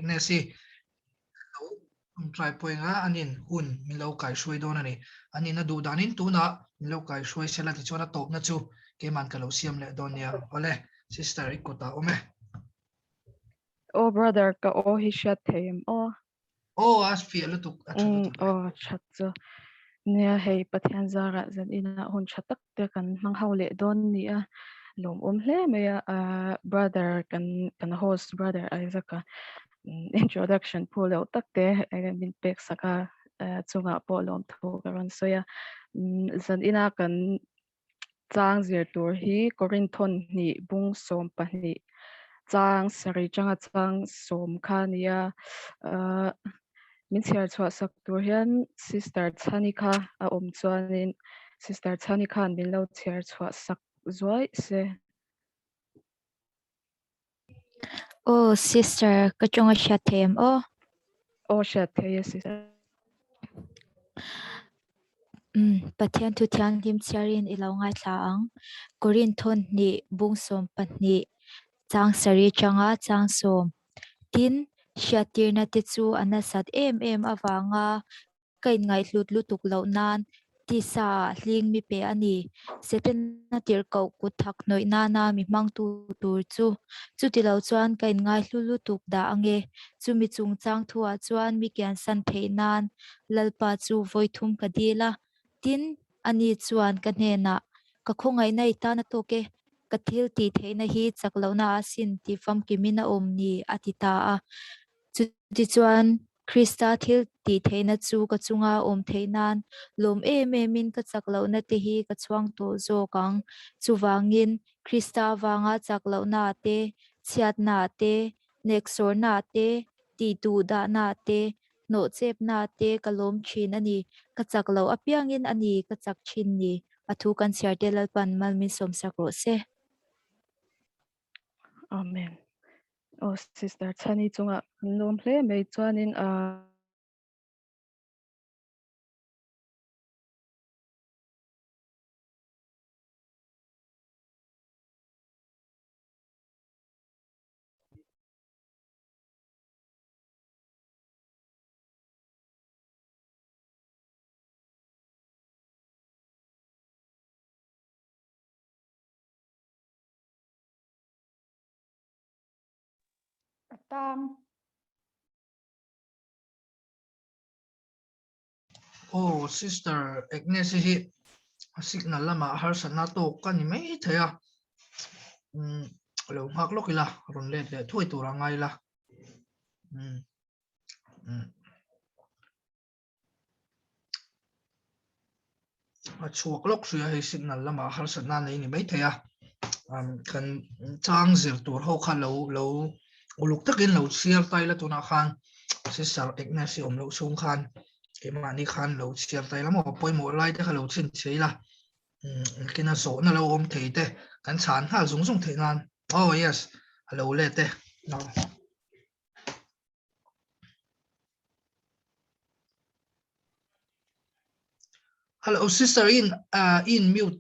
Agnes try poinga anin hun milo kai shoi don ani anin adu danin tuna milo kai shoi sela ti chona top na chu ke man ka lo siam le don ya ole sister ikota ome oh brother ka oh hi shat theim oh as fi lu tu oh chat zo nia hei pathian zara zan ina hun chatak te kan mang haule don ni a lom hle me brother kan host brother Isaac introduction pull out takte min pek saka chunga po lom thu karon so ya zan ina kan chang Zirtur hi Corinthon ni bung som pahni chang sari changa chang som khania min siar chwa sak tur hian sister Chanika a chuanin sister Chanika min lo siar chwa sak zoi se oh sister ka chunga HATIM shat the sister pathian thu thian lim chiarin ilongai thaang Corinthon ni bungsom pahni chang sari changa chang som tin shatir na ti chu anasat em awanga kain ngai hlut lutuk lo nan ti sa hling mi pe ani seten na tir kau ku thak noi na mi mang tu tur chu ti lo chuan kain ngai hlu lutuk da ange chu mi chung chang thua chuan mi kyan san thei nan lalpa chu voi thum ka dila tin ani chuan ka hne na ka khongai nei ta na to ke ka thil ti theina hi chaklo na sin ti fam ki mina ni atita a chu ti chuan Krista thil ti theina chu ka chunga theinan lom min ka chaklo na te hi ka chuang to zo kang chuwangin Krista wanga chaklo na te chiat na te nexor na te ti tu da na te no chep na te kalom thin ani ka chaklo apiangin ani ka chak thin ni athu kan siar te lalpan malmin som sakro se amen oh sister Chani chunga lom hle me chuanin oh sister Agnes hi signal lama har sana to kan mai thaya lo hak lokila ron le thui tu rangai la chuak lok suya hi signal lama har sana nei ni mai thaya kan chang Zirtur ho kha lo uluk takin lo siar tai la tuna khan sister Agnes om lo sung khan ke mani khan lo siar tai lama poi mo lai te kha lo chin chei la kina so na lo om thei te kan chan hal zung zung thei nan oh yes hello le te no hello sister in mute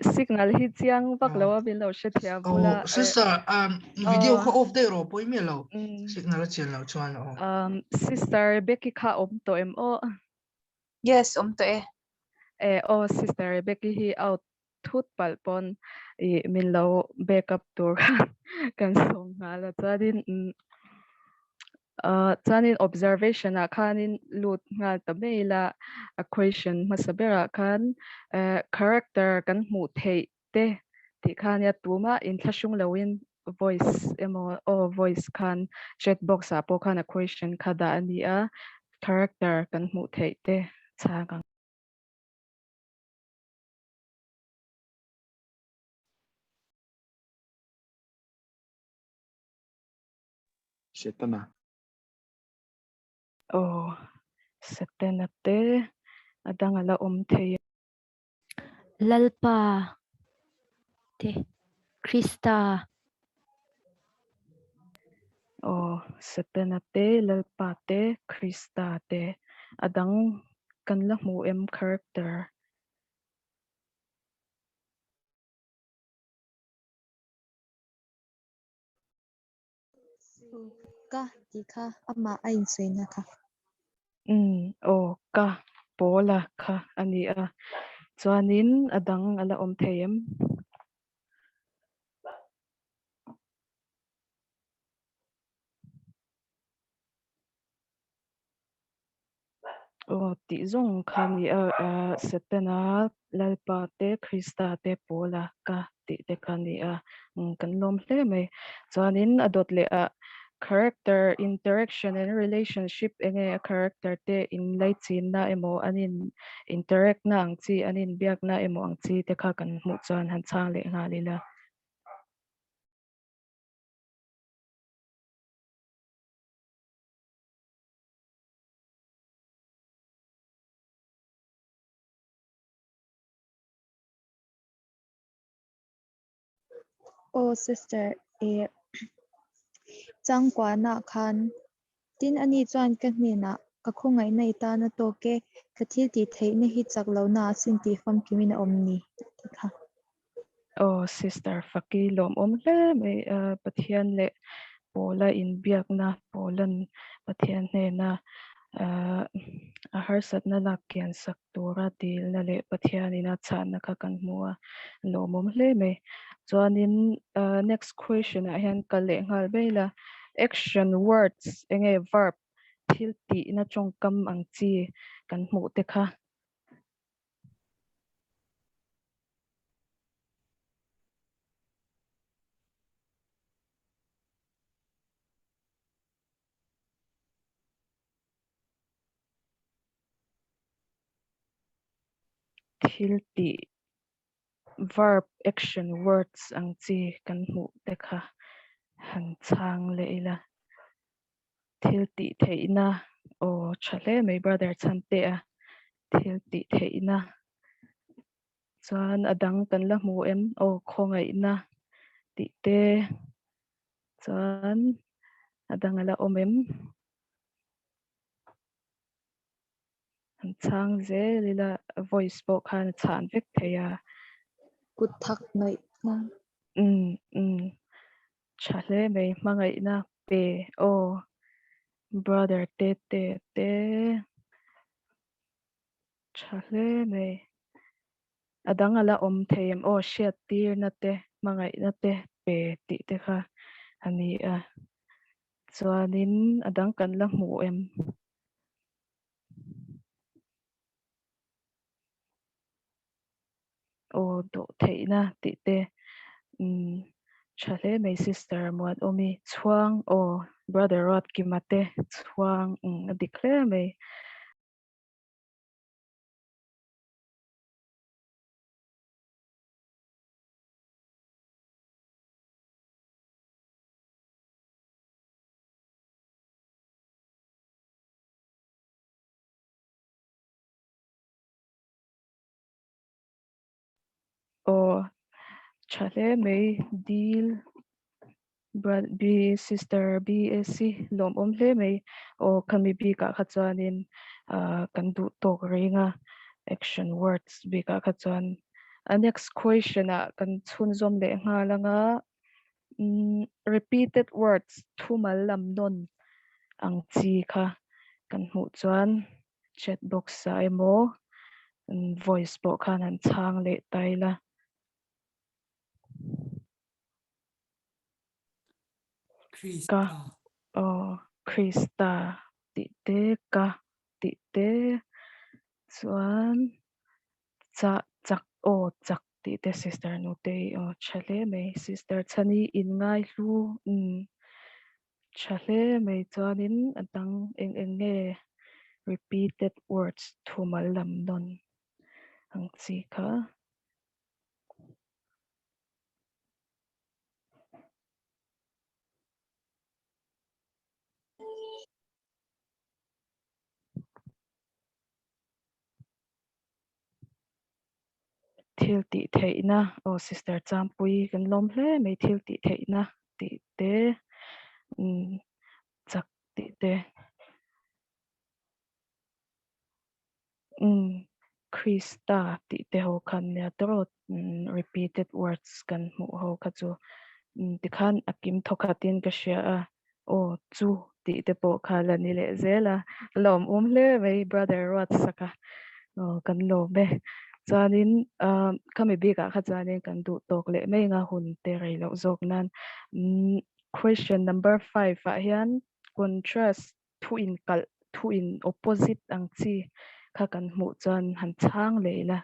signal hi chiang vak lo a bin lo she thia bula sister video kho off de ro poi me lo signal chen lo chuan sister Becky kha to yes to sister Becky hi out thut palpon min lo backup tur kan song hala chuanin chuanin observation a khanin lut ngal ta meila a question masabera khan character kan hmu thei te ti khania tuma in thlashung loin voice emo voice khan chat box a po khan a question khada ani a character kan hmu thei te chagang Setana. setena te adangala thei lalpa te Krista setena te lalpa te Krista te adang kan la hmu character ka ti kha ama ain soina kha o ka pola kha ani a chuanin adang ala om theim ti zong kha ni a setana lalpa te krista te pola ka ti te kha ni a kan lom hle mai chuanin adot le a character interaction and relationship enge a character te in lai chin na emo anin interact na ang chi anin biak na emo ang chi te kha kan hmu chuan han chang le nga lila sister e changkwa na khan tin ani chuan ka hmina ka khongai nei ta na to ke ka thil ti thei na hi chak lo na sin ti fam kimina omni ti kha sister faki lom om hle mai pathian le pola in biak na polan pathian hne na a harsat na lakian sak tura til na le pathianina chan na kha kan hmua lomom hle mai chuanin next question a hian kal le ngal beila action words enge verb thil ti na chongkam ang chi kan hmu te kha thil ti verb action words ang chi kan hmu te kha han chang le ila thil ti theina chale mai brother chante a thil ti theina chuan adang kan la hmu em khongai na ti te chuan adang ala omem han chang ze lila voice box khan chan vek theya kut thak noi na chale mai mangai na pe brother te chale mai adang ala om theim shet tir na te mangai na te pe ti te kha ani a chuanin adang kan la hmu em do theina ti te chale mai sister muat omi chuang brother rot ki mate chuang declare mai chale mai deal bi sister BSc lom om hle mai kami bi ka kha chuanin kan du tok ringa action words bi ka kha chuan next question a kan chhun zom le nga langa repeated words thumal lam non ang chi kha kan hmu chuan chat box a emo voice box khan an chang le taila ka Krista ti te ka ti te chuan chak ti te sister nu te chale mai sister chani in ngai hlu chale mai chuanin atang eng nge repeated words thumal lam non ang chi kha thil ti theina sister champui kan lom hle mai thil ti theina ti te chak ti te Krista ti te ho khan ya torot repeated words kan hmu ho kha chu tikhan akim thokatin ka shia a o chu ti te po kha la ni le zela lom hle mai brother wat saka kan lo me chuanin kami bika kha chuanin kan du tok le mai nga hun te rei lo zok nan question number 5 a hian contrast thu in opposite ang chi kha kan hmu chuan han chang leila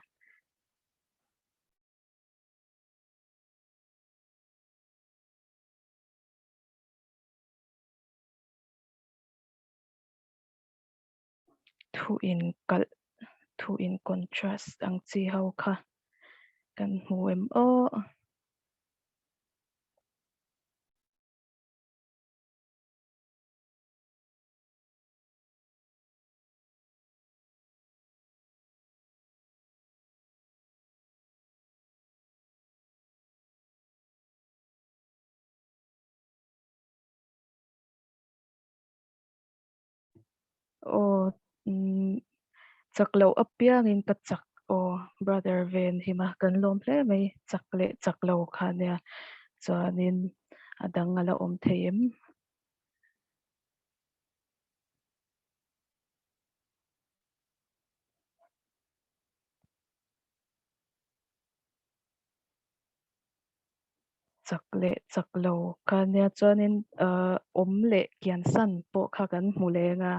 thu in contrast ang chi ho kha kan hmu em o chaklo apia ngin ka chak brother ven hima kan lom hle mai chakle chaklo kha nia chuanin adang ala om theim chakle chaklo kha nia chuanin om le kian san po kha kan hmu le nga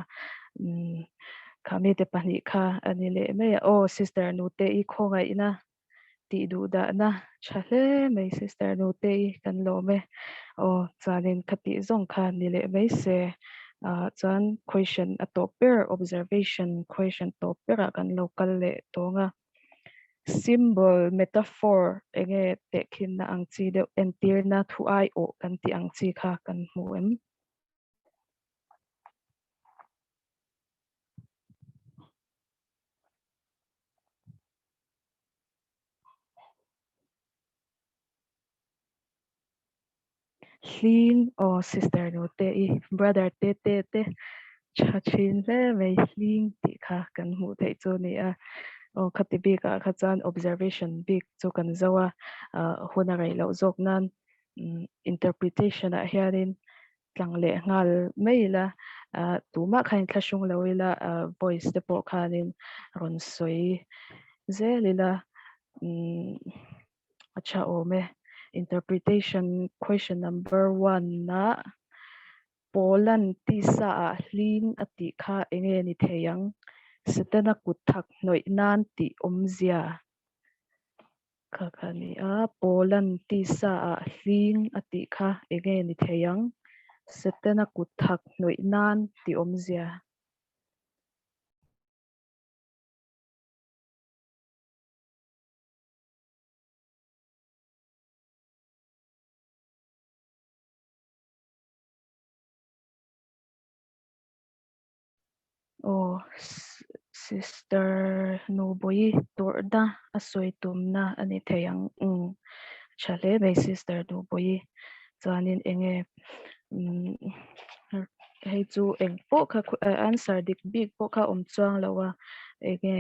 khami te pahnih kha ani le mai sister nu te I khongai na ti du da na chahle mai sister nu te kan lo me chuanin khati zong kha ni le mai se chuan question atopper observation question topper kan local le tonga symbol metaphor enge te khin na ang chi de entir na thu ai o kan ti ang chi kha kan hmu em hling sister nu te brother te chachin le mai hling ti kha kan hmu thei chu ni a khati bika kha chan observation big chu kan zawa huna rei lo zok nan interpretation a hianin tlang le ngal maila tuma khain thlashung loila voice te po khanin ron soi zelila acha ome interpretation question number 1 na Polan tisa a hling ati kha enge ni theyang setana kuthak noi nan ti omzia khani a Polan tisa a hling ati kha enge ni theyang setana kuthak noi nan ti omzia sister nuboi torda asoi tumna ani theyang chale mai sister nuboi chuanin enge hei chu eng po kha answer dik big po kha chuang lawa enge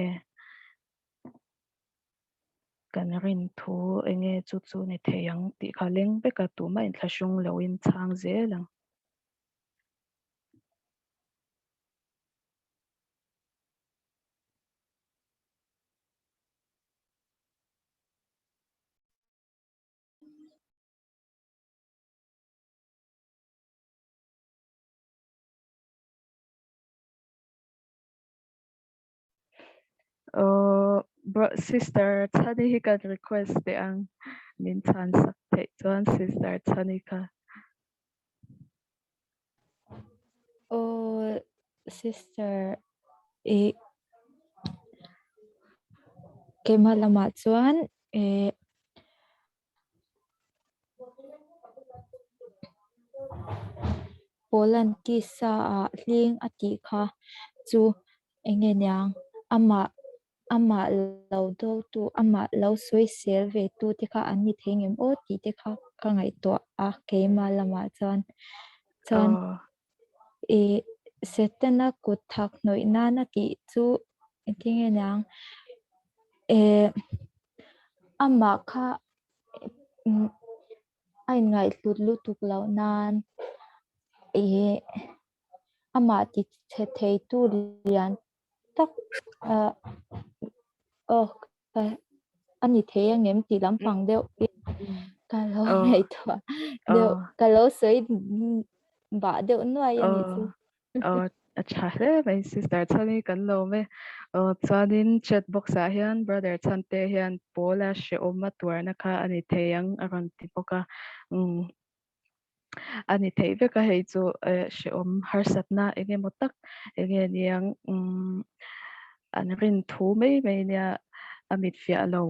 kan rin thu enge chu ni theyang ti kha leng beka tuma in thlashung loin chang zelang sister chani kan request te ang min chan sak thei chuan sister chani kha sister kema lama chuan Poland tisa a hling ati kha chu enge nyang ama lo do tu ama lo soi sel ve tu te kha ani thengem o ti te kha ka ngai to a kema lama chuan setena kuthak noi nana ti chu enge nyang ama kha ai ngai tlut lu tuk lo nan ama ti thei tu lian tak ani thei angem ti lampang deuh kalau nei to deuh kalau soi ba deuh nuai ani chu acha hle mai sister chani kan lo me chuanin chat box ah hian brother chante hian pola she oma tuarna kha ani theiang aron ti poka ani thei veka hei chu she om harsatna enge motak enge niang an rin thu mai mai nia amit fia lo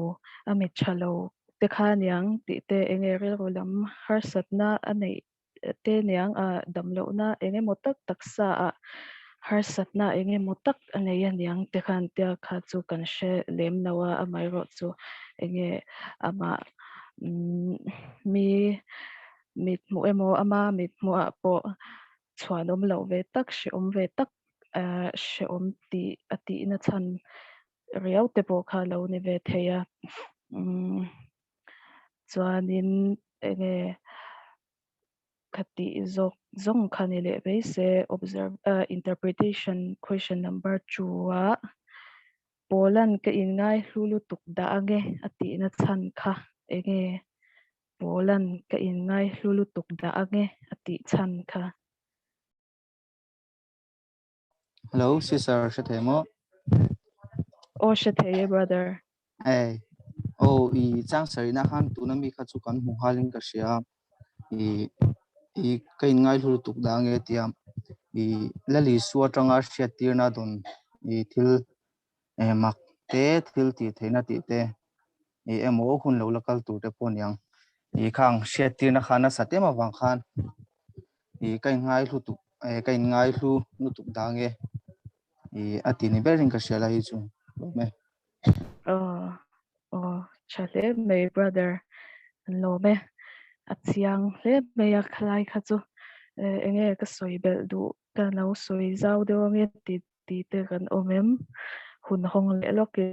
amit chalo te kha niang ti te enge rel rolam harsatna ani te niang damlo na enge motak taksa harsatna enge motak ane yan niang te khan te kha chu kan she lem nawa amai ro chu enge ama mi mit mu emo ama mit mu po chhuanom lo ve tak she om ve tak she om ti ati na chan riau te po kha lo ni ve theya chuanin enge khati zong khani le be se observe interpretation question number 2 polan ka ingai hlulu tuk da ange ati na chan kha enge polan ka ingai hlulu tuk da ange ati chan kha Hello, sister, Shatemo. Shatheye brother. Hey, I chang sarina han tunami khachukan muhalin kasia. I kain ngai hulu tuk dange tiam. Lali suatanga shatirna don. Til mak te til ti thena ti te. Emo hun lo lakal tu te ponyang. Khang shatirna khana satema wang khan. Kain ngai hulu tuk kain ngai hulu tuk dange. Ati ni berin kasia la hi chu. Me. Chale me brother lo me atiang le me ya khlai kha chu enge ka soi bel du ka lo soi zau de nge ti te kan omem hun hong le loke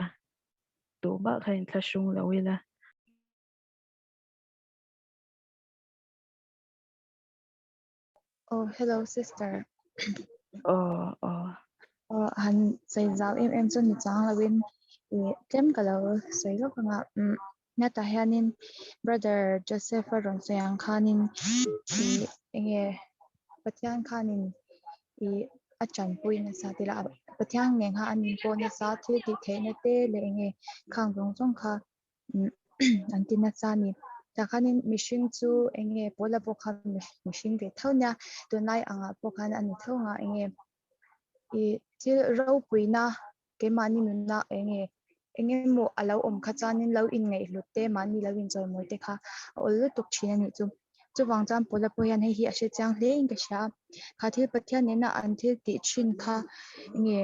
tu ba khain thashung lo ila Oh, hello, sister. oh Han Aizawl em chun ni chang lawin tlem kalo soi lo kanga na ta hianin brother Joseph ron sayang khanin enge pathian khanin achan pui na sa tila pathian nge ha anin po na sa thi ti theina te le enge khang rong chong kha antina cha ni ta khanin mishing chu enge pola po kha mishing ve thonya to nai anga po khan ani thonga enge til ro puina ke mani nuna enge mo alo om kha chanin lo in ngei hlutte mani lo in choi moi te kha ol tuk thina ni chu wang cham pola po yan hi a she chang hle in ka sha kha thil pathian ne na an thil ti thin kha nge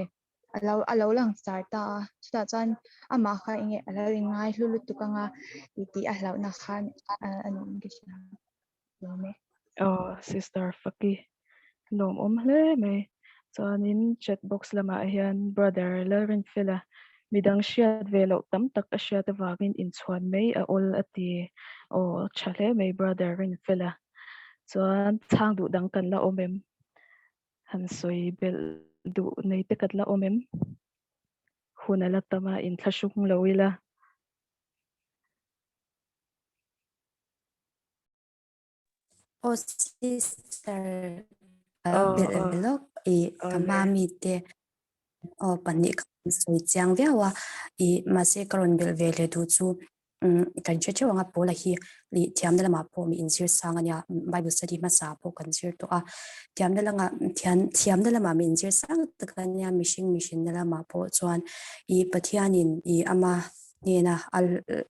alo lang star ta chuta chan ama kha nge alo ngai hlu tukanga ti a hlau na khan an ke sha me sister Faki lom hle me chuanin chat box lama hian brother Lalrin fela midang shiat velo tam tak a shiat wagin in chuan mei a ol ati chale me brother rin fela chuan chang du dang kan la omem han soi bel du nei te kat la omem hunala tama in thashung loila sister belok kamami te panik soi chiang viawa mase karon bel vele du chu kan che wanga pola hi li thiamdala ma po mi injir sanganya bible study ma sa po kan jir to a thiamdala ma mi injir sang takanya mission dala ma po chuan pathianin ama nena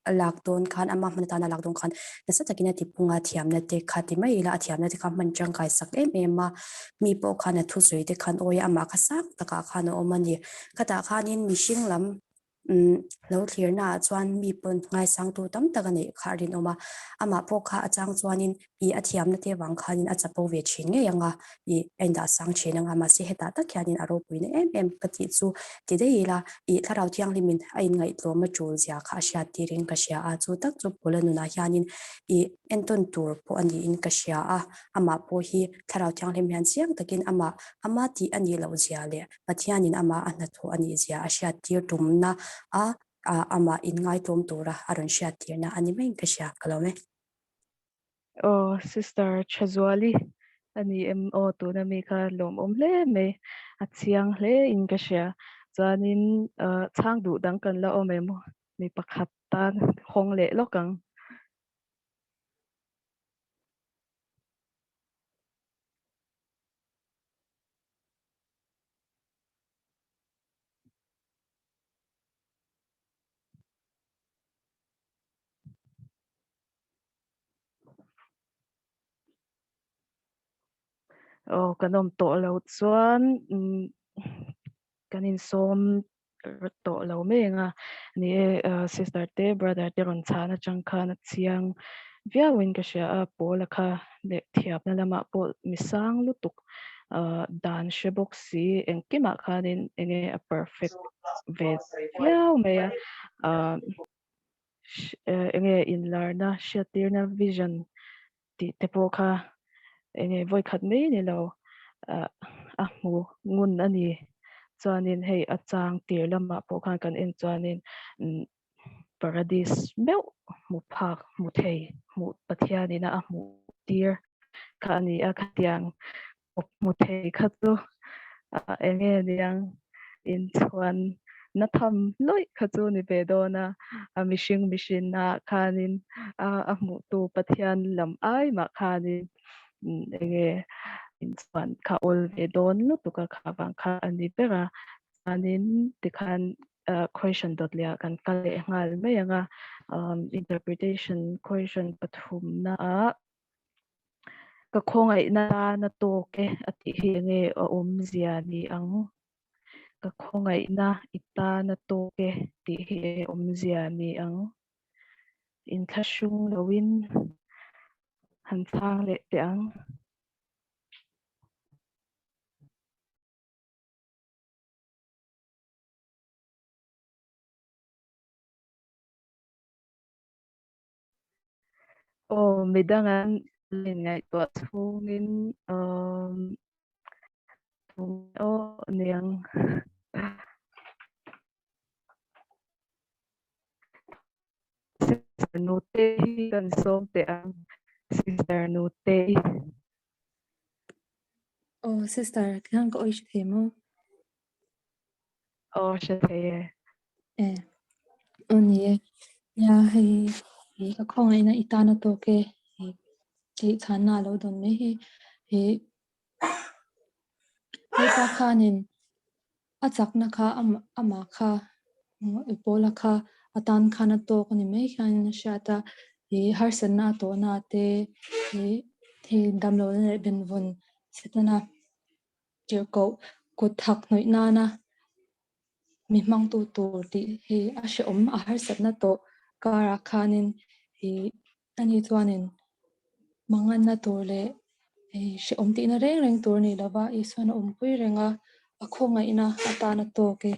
alakdon khan ama manatana lakdon khan nasa takina tipunga thiamna te khati mai ila thiamna te khamman chang kai sak ema mi po khana thu soi te khan oya ama khasak taka khana omani khata khanin mishing lam lo clear na chuan mi pon ngai sang tu tam tak ani kharin oma ama po kha achang chuanin I athiam na te wang khanin achapo ve thin nge yanga I enda sang thin anga ma se heta tak khianin aro puine em pati chu ti dei la I tharau thiang limin ain ngai tlom ma chul zia kha sha tirin ka sha a chu tak chu polan na hianin I enton tur po ani in ka sha a ama po hi tharau thiang lim hian siang takin ama ti ani lo zia le pathianin ama ana tho ani zia a sha tir tumna ama in ngai tlom tura aron sha tirna ani mai ka sha kalome Oh, Sister Chazwali, ani tu na mi kha lom hle me athiang hle in ka sha chuanin chang du dang kan la ome mo mi pakhat tan khong le lokang kanom to lo chuan kanin som to lo me nga ni sister te brother te ron chana changkha na chiang viawin ka sha a pola kha le thiap na lama pol misang lutuk dan shebok si engkima khanin enge a perfect ve viaw me ya enge inlar na shatir na vision ti te po kha enge voi khat me ni lo mu ngun ani chuanin hei achang tir lama po khan kan en chuanin paradise meu mu phak mu thei mu pathiani na mu tir khani a khatiang mu thei khatu enge niang in chuan na tham loi khatu ni bedona a mishing na khanin a mu tu pathian lam ai ma khanin enge in chuan kha ol vedon lu tu ka khawang kha ani pera anin tikhan question dot lia kan kale ngal me anga interpretation question pathum na ka khongai na to ke ati hi nge zia ni ang ka khongai na ita na to ke ti hi zia ni ang in thashung lawin han thang le te ang midangan ngai to thungin niang sister note kan som te ang sister note sister kan ko ish themo siya theye oni ya hi ka khongai na itana to ke hi chana lo don me hi pa khanin achak na kha ama kha ipola kha atan khana to ni me khan shata hi harsan na to na te hi damlo ne benvon setana ko thak noi na mi mang tu ti hi ashe a harsan na to kara khanin hi ani chuanin mangan na tur le she ti na reng tur ni lawa isana pui renga akhonga ina atana to ke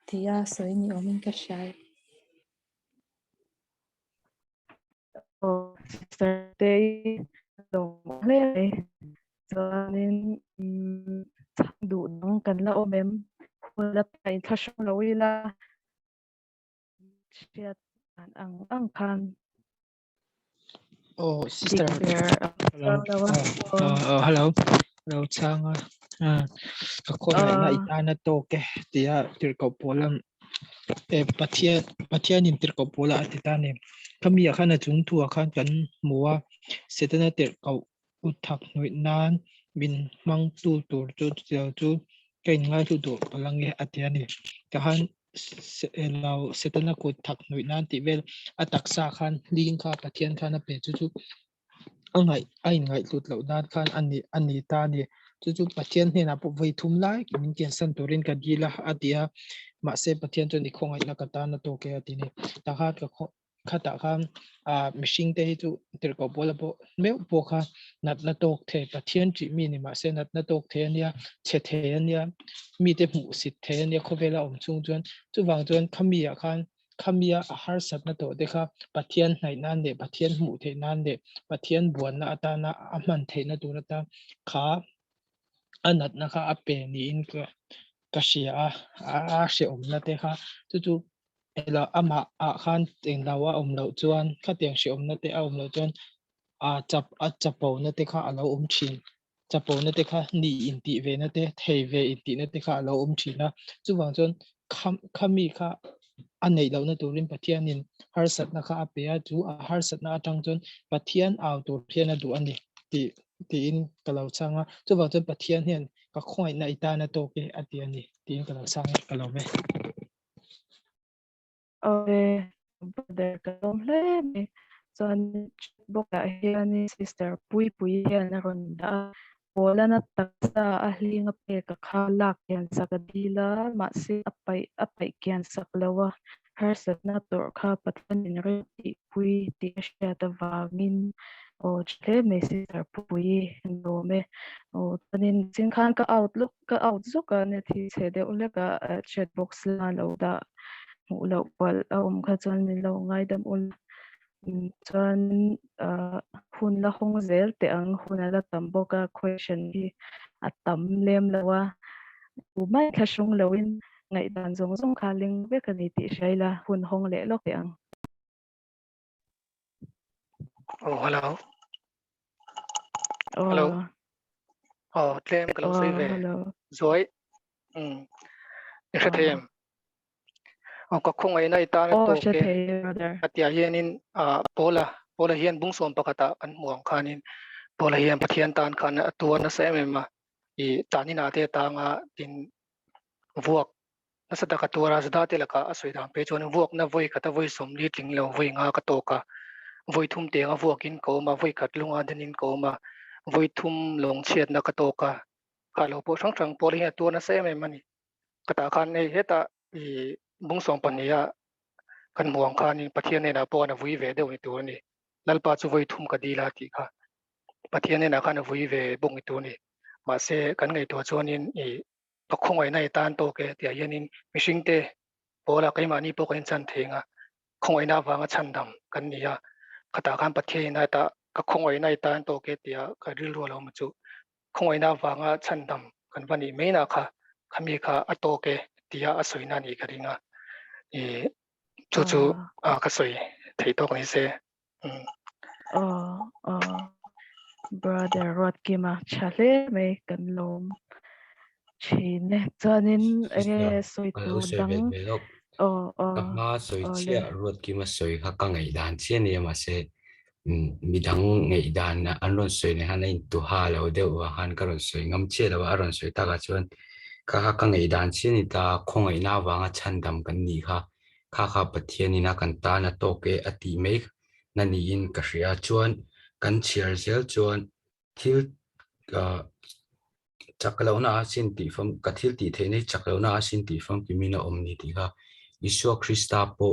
tia soi ni omin ka shai sister te dong le chuanin du dang kan la omem la tai thashung lawila shiat ang khan Sister. Hello. Hello, Changa. Kakona na itana toke tia tirko polam patia nim tirko pola atitane kami akhana chung tu akhan kan muwa setana tirko uthak noi nan bin mang tu tur chu kain ngai tu tu palange atiani kahan lao setana ko thak noi nan ti vel ataksa khan ling kha pathian khana pe chu angai ai ngai tut lo dan khan ani ta ni chu pathian hena pu voi thum lai min ken san turin ka dila atia mà sẽ bắt thiên cho đi không ai là cái ta nó tổ cái thì này ta hát cái khát ta khám machine đây tu từ cái bộ là bộ mấy bộ khá nát nó tổ thế bắt thiên chỉ mi này mà sẽ nát nó tổ thế này chết thế này mi để mù xịt thế này không phải là ông trung chuyên tu vàng chuyên khamiya har sat na to dekha pathian hnai nan de pathian mu the nan de pathian buan na ata na aman the na tu na ta kha anat na kha ape ni in ka shia a she om na te kha chu ela ama a khan teng lawa om lo chuan kha teng she om na te a om lo chuan a chapo na te kha alo thin chapo na te kha ni in ti ve na te thei ve in ti na te kha alo thin na chu wang chuan khami kha anei lo na turin pathianin har sat na kha apea chu a har sat na atang chon pathian aw tur phian a du ani ti in kalau changa chu wang chuan pathian hian ka khoi na ita na to ke ati ani ti in kalau changa kalau me brother kalom hle me chuan boka hian sister pui hian a ron da bola na taksa a hlinga pe ka kha lak hian sakadila ma se apai kian saklawa har sat na tor kha pathan in re ti pui ti sha ta wangin o chle me sister pui no me o tanin sin khan ka outlook ka outzuk ka ne thi chede ule ka chat box la lo da mu lo pal a kha chuan min lo ngai dam ul chuan hun la hong zel te ang hun la tam boka question hi a tam lem lawa u mai thashung loin ngai dan zong zong kha ling ve ka ni ti shaila hun hong le lo te ang Oh, hello. Tlem kalau soi về hello rồi sẽ thêm có không ai này ta nó to she ke the brother atia hianin pola hian bung som pakata kan muang khanin pola hian pathian tan khan atua na se mema I tani na te tanga tin vuak na sada ka tura zada te laka asoi dang pe chon vuak na voi kata voi som li tling lo voi nga ka to ka voi thum te nga vuakin ko ma voi kat lunga denin ko ma voi thum long chiat na ka to ka ka lo po sang sang pola hian tua na se mema ni kata khan nei heta I bung som pania kan muang khanin pathian ne na po na vui ve deuh ni tur ni lalpa chu voi thum ka dila ti kha pathian ne na khan vui ve bung ni tur ni ma se kan ngai to chonin I pakhong ai nai tan to ke tia yanin mishing te pola kai mani po kan chan thenga khong ai na wanga chandam kan nia khata khan pathian na ta ka khong ai nai tan to ke tia ka ril ro lo ma chu khong ai na wanga chandam kan bani me na kha khami kha ato ke tia asoi na ni ka ringa E chu ka soi thei to kan se brother rot kima chale me kan lom chine chanin enge soi tu dang ma soi chia ruột ki ma soi kha ka ngai dan chia ni ma se mi dang ngai dan na an ron soi ne han in tu ha lo de wa han ka ron soi ngam chia lo aron soi ta ga chuan ka ngai dan chia ni ta khong ai na wa nga chan dam kan ni kha pathian ni na kan ta na to ke ati me na ni in ka ria chuan kan chiar zel chuan thil chaklo na sin ti fam kathil ti the nei chaklo na sin ti fam ki mina omni ti kha Iswa Krista po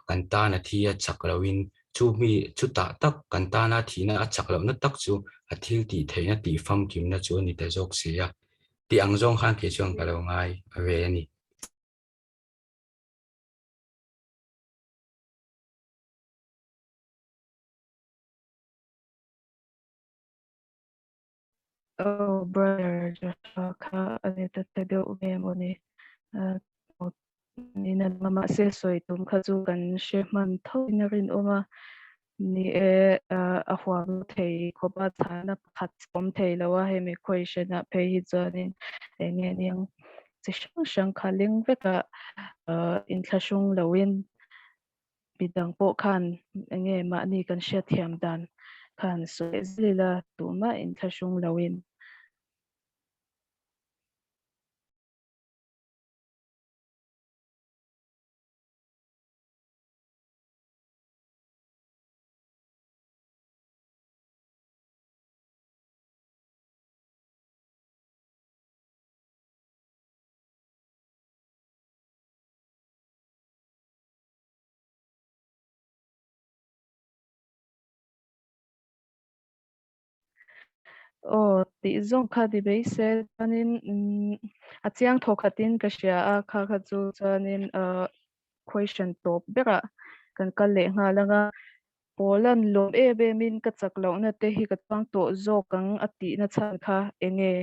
kanta na thia chaklawin chu mi chu ta tak kanta na thina a chaklaw na tak chu a thil ti theina ti fam kim na chu ni te jok sia ti angjong khan ke chuang kalo ngai ave ni brother ka anita tado memoni nina mama se soi tum khazu kan sheman thoina rin oma ni a huam thei khoba thana khat pom thei lawa he me question a pe hi chanin enge niang chi shang khaling veka in thlashung lawin bidang po khan enge ma ni kan sha thiam dan khan so zila tuma in thlashung lawin ti zong kha di be se chuanin a chiang thawkhatin ka hria a kha kha chu chuanin question top bera kan kal le nga langa Polan lom e be min ka chak lo na te hi ka chang to zo kang ati na chan kha enge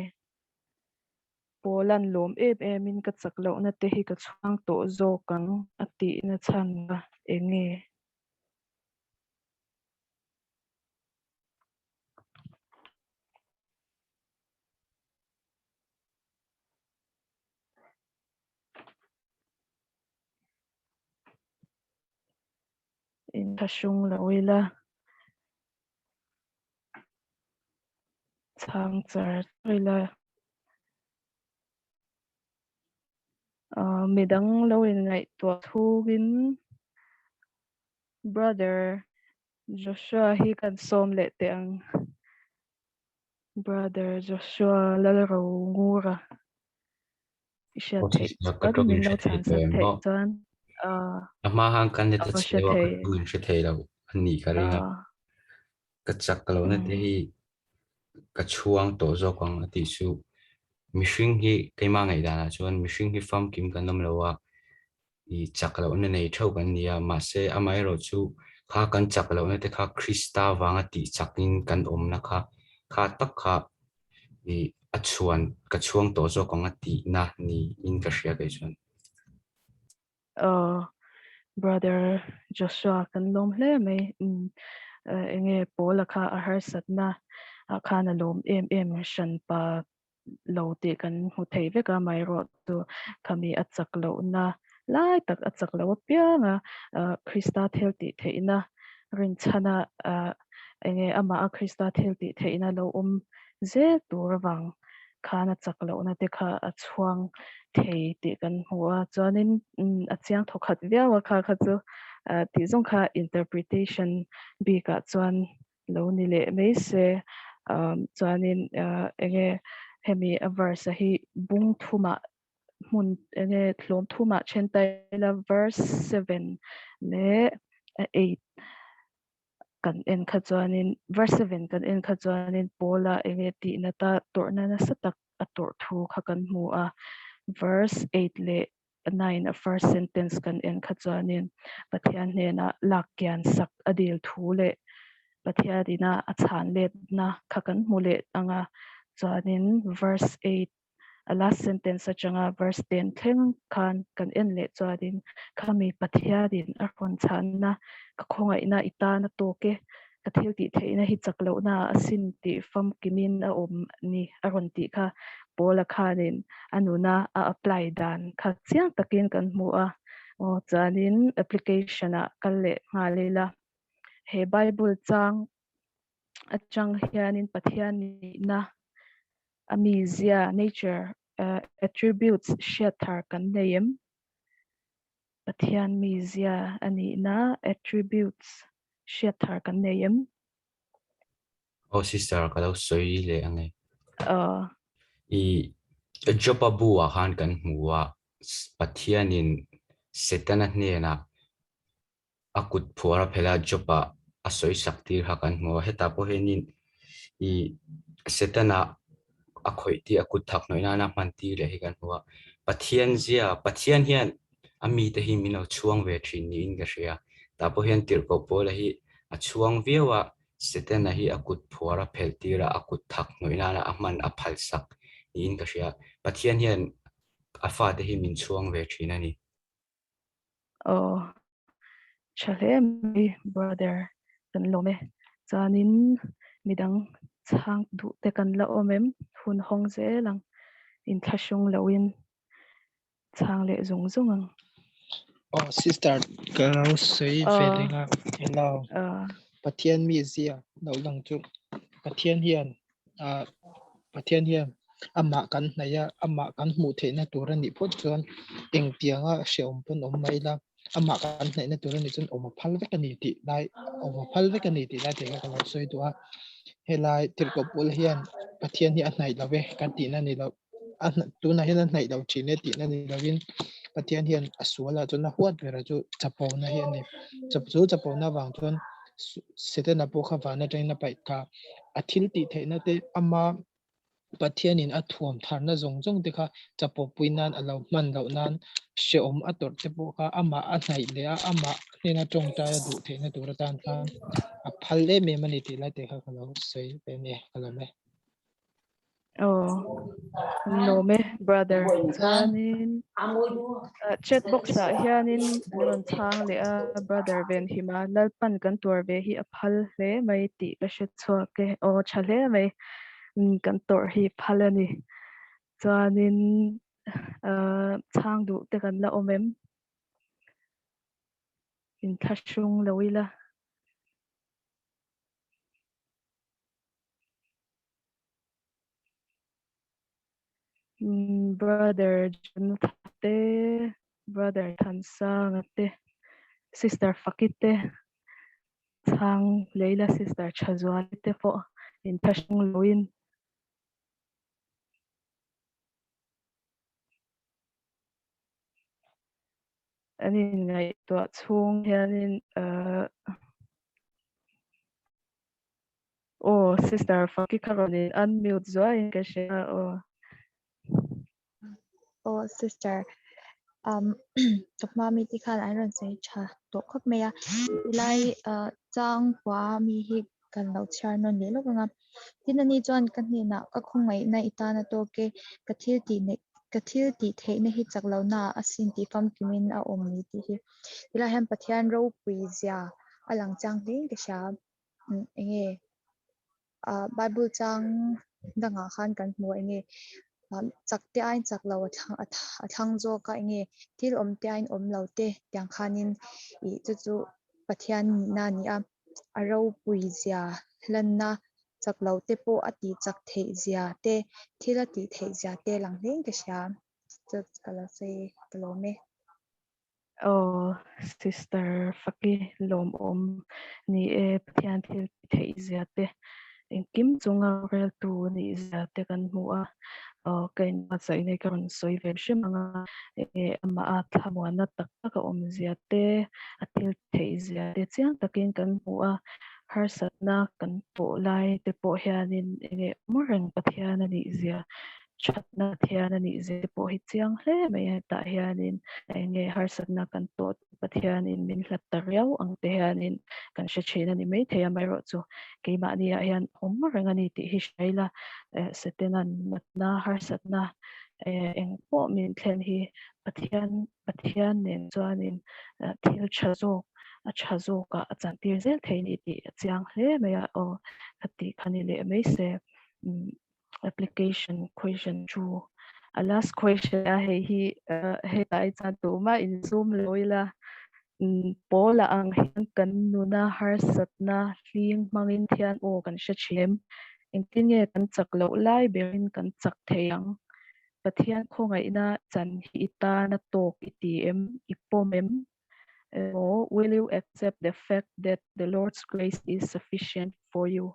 Polan lom e be min ka chak lo na te hi ka chang to zo kang ati na chan kha enge in thashung lo ila chang char ila midang lo in ngai to thugin brother Joshua hi kan som le te ang brother Joshua lalro ngura isha te adi min lo chan sak te chuan ama hang kan ne ta sha chewa te ka tuin she thei lo ani ka ringa ka chak ka lo na te hi ka chuang to zo kwang ati su mishing hi keima ngai dana chuan mishing hi farm kim kan nam lo wa I chak lo na nei thau kan nia ma se amai ro chu kha kan chak lo na te kha Krista wanga ti chakin kan om na kha tak kha I achuan ka chuang to zo kwang ati na ni in ka hria kai chuan brother Joshua kan lom hle mai enge pola kha a har satna kha na lom em shan pa lo te kan hu thei ve ka mai ro tu khami achak lo na lai tak achak lo pia nga Krista thel ti theina rin chana enge ama a Krista thel ti theina lo ze tur wang khana chak lo na te kha a chuang thei ti kan hua chuanin a chiang thokhat viawa kha kha chu ti zong kha interpretation bi ka chuan lo ni le mai se chuanin enge hemi a verse hi bung thuma mun enge thlom thuma chen taila verse 7 le 8 kan en kha chuanin verse 7 kan en kha chuanin pola enge ti na ta torna na satak a tor thu kha kan mu a verse 8 le 9 a first sentence kan en kha chuanin pathian hne na lakyan sak adil thu le pathia dina a chan le na kha kan mu le anga chuanin verse 8 a last sentence achanga verse 10 thleng khan kan en le chuanin khami pathia din a ron chan na ka khonga ina ita na to ke ka thil ti theina hi chaklo na asin ti fam kimin a om ni a ron ti kha pola khanin anuna a apply dan kha chiang takin kan mu a chuanin application a kal le nga lela he bible chang achang hianin pathian ni na amizia nature attributes shatar kan name pathian mizia ani na attributes shatar kan name sister ka lo soi le ange I jopa bu wa han kan huwa pathianin setana hne na akut phuara phela jopa asoi sakti ha kan hmu heta po henin I setana akhoi ti akut thak noina na man ti le hi kan huwa pathian hian ami te hi mino chuang ve thin ni in ga hria ta po hian tir ko po la hi a chuang vewa setana hi akut phuara phel tira akut thak noina na aman aphal sak ni in ga hria pathian hian afa te hi min chuang ve thin ani chale mi brother kan lome chanin midang chang du te kan la omem hun hong ze lang in thashung lawin chang le zung zung sister ka lo sei felinga hello pathian mi zia lo lang chu pathian hian ama kan hnaya ama kan hmu theina turani phut chuan eng pianga sheom pun om mai la ama kan hnaina turani chun oma phal vek ani ti lai oma phal vek ani ti lai te ka lo soi tu a helai tirko pul hian pathian hi a hnai love kan ti na ni lo tuna hian a hnai lo thine ti na ni lovin pathian hian asuala chuna huat vera chu chapo na hian ni chapo na wang chuan setena po kha wana traina pai ka athil ti the na te ama pathianin athuam tharna zong te kha chapo puinan alo man lo nan she ator te po kha ama a hnai le a ama nena tong ta du the na tur tan kha a phal le me mani ti la te kha khalo sei te ne khalo me no me brother chanin chat box a hianin ron chang le a brother ben hima lalpan kan tur ve hi a phal hle mai ti ka she chwa ke chale mai kan tur hi phalani chanin chang du te kan la omem in thashung lawila brother Jonathan brother Lalthansanga te sister Fakite chang Leila sister Chazwal te po in thashung lawin ani ngai to chung hianin sister Fakit karonin unmute zoin ka siya sister chokma mi ti khan iron sei cha to khop meya ilai chang hwa mi hi kan lo char non le lo nga tinani chuan kan ni na ka khungai na itana to ke kathil ti the na hi chaklo na asin ti fam kimin a om ni ti hi ila hem pathian ro pui zia alang chang hleng ke sha enge bible chang danga khan kan hmu enge chakte ain chaklo athang zo ka enge thil om te ain om lo te tyang khanin I chu pathian na ni a aro pui zia hlanna chaklo te po ati chak thei zia te thila ti thei zia te lang hleng ke sha chut kala se kalome sister Fakit lom om ni pathian thil thei zia te in kim chunga rel tu ni zia te kan hmu a kain ma chai nei karon soi ve shimanga ama a thamwana tak ka om zia te atil thei zia te chiang takin kan hmu a har satna kan po lai te po hianin enge morang pathian ani zia chatna thian ani zia po hi chiang hle mai ta hianin enge har satna kan to pathianin min hlat tariau ang te hianin kan she china ni mai thea mai ro chu keima ni a hian morang ani ti hi shaila setenan matna har satna eng po min thlen hi pathian nen chuanin thil chazo ka chantir zel theini ti chiang hle mai a khati khani le mai se application question 2 a last question a hi ai chan tu ma in zoom loila pola ang hian kan nuna har satna hling mangin thian kan shachem engtinge kan chaklo lai berin kan chak theyang pathian khongai na chan hi ta na tok itm ipomem will you accept the fact that the Lord's grace is sufficient for you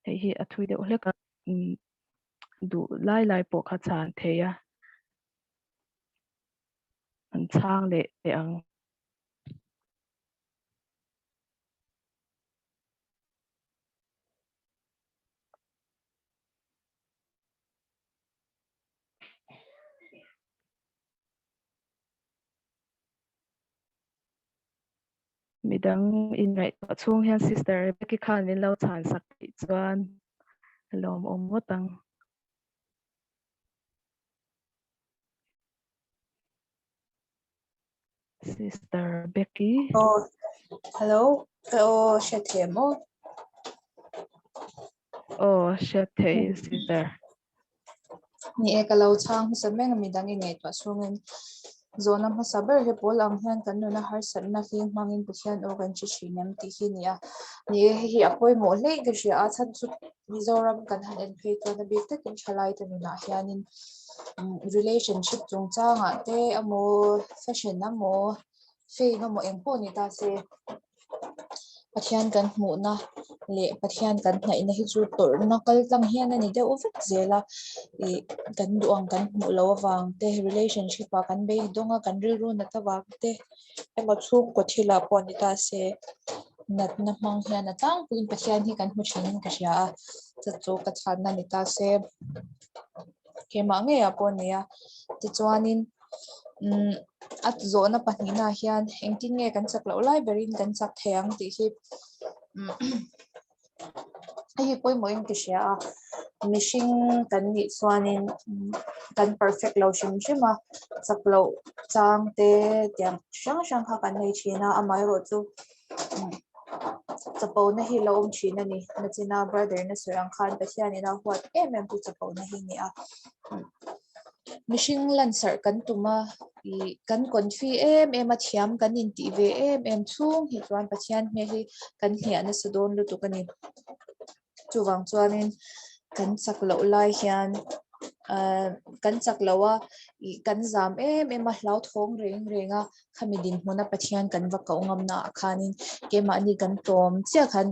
hi athui de hle ka du lai po kha chan theya an chang le te ang midang in ngai to chung hian sister Becky khan min lo chan sak ti chuan lom om wotang sister Becky Hello Shathemo Shathe sister ni ekalo chang sameng midang in ngai to sungin zona ma saber he polang hian kan nuna har sanna hling mangin pathian organ chi thinem ti hi nia ni hi apoi mo hlei ke ria a chan chu Mizoram kan han en phei to na bik te kin thalai te nuna hianin relationship chung changa te amo fashion amo fei no mo engpo ni ta se pathian kan hmu na le pathian kan hnai na hi chu tor na kal tlang hian ani de ovek zela kan duang kan hmu lo awang te relationship a kan be donga kan ril ru na tawak te ema chuk ko thila pon ta se nat na mang hian na tang puin pathian hi kan hmu thin ka hria a chu ka thana ni ta se ke ma nge a pon nia ti chuanin at zo na pahnih na hian engtin nge kan chak lo lai berin kan chak theng ti hi ai poi mo in ki hria a mishing kan ni chuanin kan perfect lo shim shima chak lo chang te tiang shang shang kha kan nei thina amai ro chu chapo na hi lo thina ni na china brother na soyang khan pathian ina huat em tu chapo na hi ni a mishing lansar kan tuma I kan konfi em a thiam kan in ti ve em chung hi chuan pathian me hi kan hnia na sadon lu tu kanin chuwang chuanin kan chak lo lai hian kan chak lowa I kan zam em a hlau thong renga khamidin hmona pathian kan va ko ngamna khanin kema ni kan tom chia khan